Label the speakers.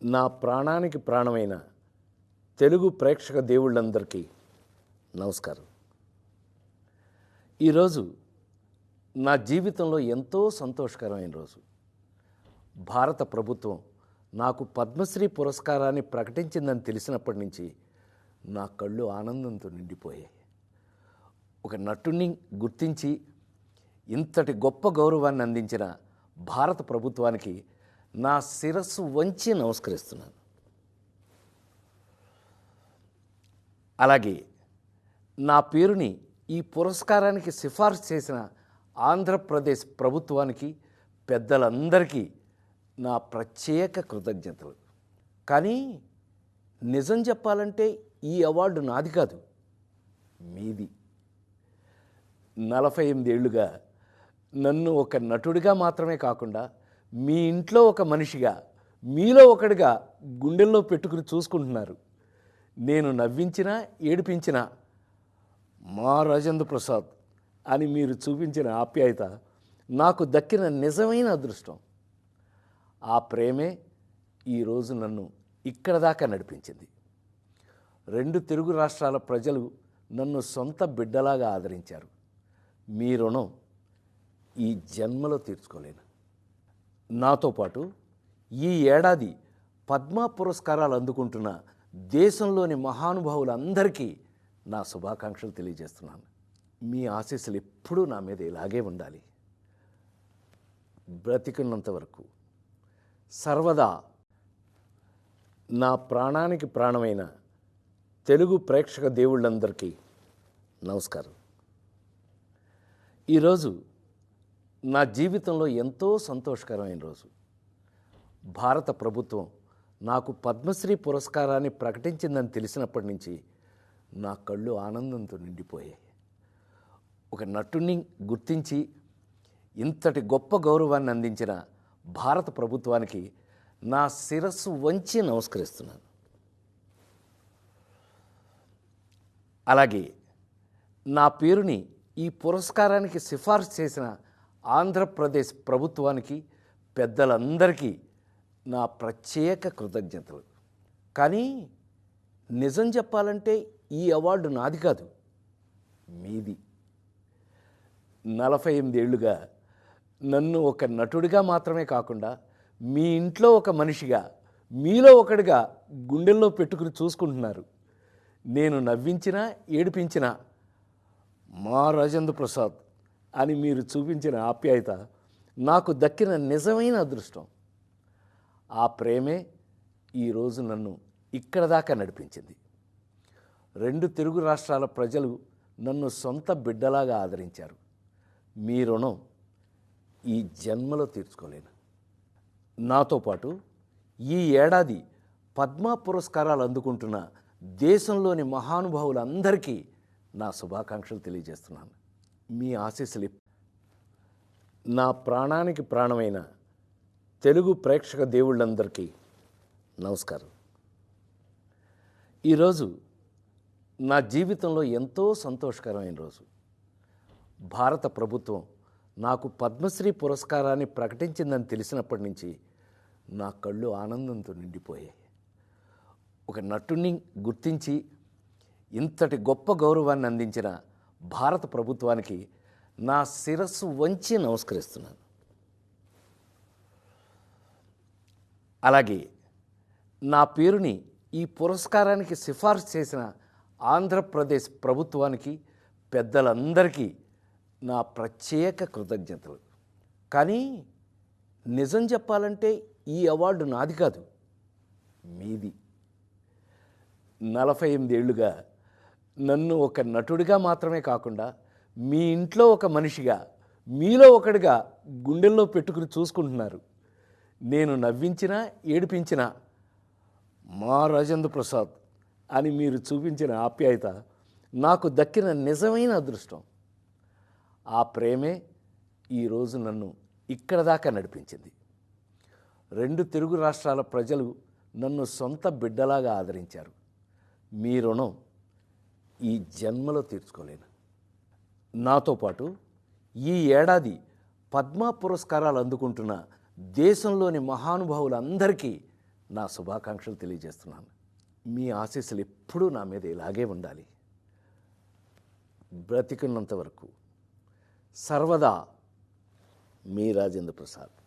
Speaker 1: నా ప్రాణానికి ప్రాణమైన తెలుగు ప్రేక్షక దేవుళ్ళందరికీ నమస్కారం. ఈరోజు నా జీవితంలో ఎంతో సంతోషకరమైన రోజు. భారత ప్రభుత్వం నాకు పద్మశ్రీ పురస్కారాన్ని ప్రకటించిందని తెలిసినప్పటి నుంచి నా కళ్ళు ఆనందంతో నిండిపోయాయి. ఒక నటుడిని గుర్తించి ఇంతటి గొప్ప గౌరవాన్ని అందించిన భారత ప్రభుత్వానికి నా శిరస్సు వంచి నమస్కరిస్తున్నాను. అలాగే నా పేరుని ఈ పురస్కారానికి సిఫార్సు చేసిన ఆంధ్రప్రదేశ్ ప్రభుత్వానికి, పెద్దలందరికీ నా ప్రత్యేక కృతజ్ఞతలు. కానీ నిజం చెప్పాలంటే ఈ అవార్డు నాది కాదు, మీది. 48 ఏళ్లుగా నన్ను ఒక నటుడిగా మాత్రమే కాకుండా మీ ఇంట్లో ఒక మనిషిగా, మీలో ఒకడిగా గుండెల్లో పెట్టుకుని చూసుకుంటున్నారు. నేను నవ్వించినా ఏడిపించినా మా రాజేంద్ర ప్రసాద్ అని మీరు చూపించిన ఆప్యాయత నాకు దక్కిన నిజమైన అదృష్టం. ఆ ప్రేమే ఈరోజు నన్ను ఇక్కడ దాకా నడిపించింది. 2 తెలుగు రాష్ట్రాల ప్రజలు నన్ను సొంత బిడ్డలాగా ఆదరించారు. మీ రుణం ఈ జన్మలో తీర్చుకోలేను. నాతో పాటు ఈ ఏడాది పద్మ పురస్కారాలు అందుకుంటున్న దేశంలోని మహానుభావులందరికీ నా శుభాకాంక్షలు తెలియజేస్తున్నాను. మీ ఆశీస్సులు ఎప్పుడూ నా మీద ఇలాగే ఉండాలి. బ్రతికున్నంత వరకు సర్వదా నా ప్రాణానికి ప్రాణమైన తెలుగు ప్రేక్షక దేవుళ్ళందరికీ నమస్కారం. ఈరోజు నా జీవితంలో ఎంతో సంతోషకరమైన రోజు. భారత ప్రభుత్వం నాకు పద్మశ్రీ పురస్కారాన్ని ప్రకటించిందని తెలిసినప్పటి నుంచి నా కళ్ళు ఆనందంతో నిండిపోయాయి. ఒక నటుడిని గుర్తించి ఇంతటి గొప్ప గౌరవాన్ని అందించిన భారత ప్రభుత్వానికి నా శిరస్సు వంచి నమస్కరిస్తున్నాను. అలాగే నా పేరుని ఈ పురస్కారానికి సిఫార్సు చేసిన ఆంధ్రప్రదేశ్ ప్రభుత్వానికి, పెద్దలందరికీ నా ప్రత్యేక కృతజ్ఞతలు. కానీ నిజం చెప్పాలంటే ఈ అవార్డు నాది కాదు, మీది. 48 ఏళ్లుగా నన్ను ఒక నటుడిగా మాత్రమే కాకుండా మీ ఇంట్లో ఒక మనిషిగా, మీలో ఒకడిగా గుండెల్లో పెట్టుకుని చూసుకుంటున్నారు. నేను నవ్వించినా ఏడిపించినా మా రాజేంద్ర ప్రసాద్ అని మీరు చూపించిన ఆప్యాయత నాకు దక్కిన నిజమైన అదృష్టం. ఆ ప్రేమే ఈరోజు నన్ను ఇక్కడ దాకా నడిపించింది. 2 తెలుగు రాష్ట్రాల ప్రజలు నన్ను సొంత బిడ్డలాగా ఆదరించారు. మీ రుణం ఈ జన్మలో తీర్చుకోలేను. నాతో పాటు ఈ ఏడాది పద్మ పురస్కారాలు అందుకుంటున్న దేశంలోని మహానుభావులందరికీ నా శుభాకాంక్షలు తెలియజేస్తున్నాను. మీ ఆశీస్సులు నా ప్రాణానికి ప్రాణమైన తెలుగు ప్రేక్షక దేవుళ్ళందరికీ నమస్కారం. ఈరోజు నా జీవితంలో ఎంతో సంతోషకరమైన రోజు. భారత ప్రభుత్వం నాకు పద్మశ్రీ పురస్కారాన్ని ప్రకటించిందని తెలిసినప్పటి నుంచి నా కళ్ళు ఆనందంతో నిండిపోయాయి. ఒక నటుడిని గుర్తించి ఇంతటి గొప్ప గౌరవాన్ని అందించిన భారత ప్రభుత్వానికి నా శిరస్సు వంచి నమస్కరిస్తున్నాను. అలాగే నా పేరుని ఈ పురస్కారానికి సిఫార్సు చేసిన ఆంధ్రప్రదేశ్ ప్రభుత్వానికి, పెద్దలందరికీ నా ప్రత్యేక కృతజ్ఞతలు. కానీ నిజం చెప్పాలంటే ఈ అవార్డు నాది కాదు, మీది. 48 ఏళ్లుగా నన్ను ఒక నటుడిగా మాత్రమే కాకుండా మీ ఇంట్లో ఒక మనిషిగా, మీలో ఒకడిగా గుండెల్లో పెట్టుకుని చూసుకుంటున్నారు. నేను నవ్వించినా ఏడిపించినా మా రాజేంద్ర ప్రసాద్ అని మీరు చూపించిన ఆప్యాయత నాకు దక్కిన నిజమైన అదృష్టం. ఆ ప్రేమే ఈరోజు నన్ను ఇక్కడ దాకా నడిపించింది. 2 తెలుగు రాష్ట్రాల ప్రజలు నన్ను సొంత బిడ్డలాగా ఆదరించారు. మీ రుణం ఈ జన్మలో తీర్చుకోలేను. నాతో పాటు ఈ ఏడాది పద్మ పురస్కారాలు అందుకుంటున్న దేశంలోని మహానుభావులందరికీ నా శుభాకాంక్షలు తెలియజేస్తున్నాను. మీ ఆశీస్సులు ఎప్పుడూ నా మీద ఇలాగే ఉండాలి. బ్రతికున్నంత వరకు సర్వదా మీ రాజేంద్ర ప్రసాద్.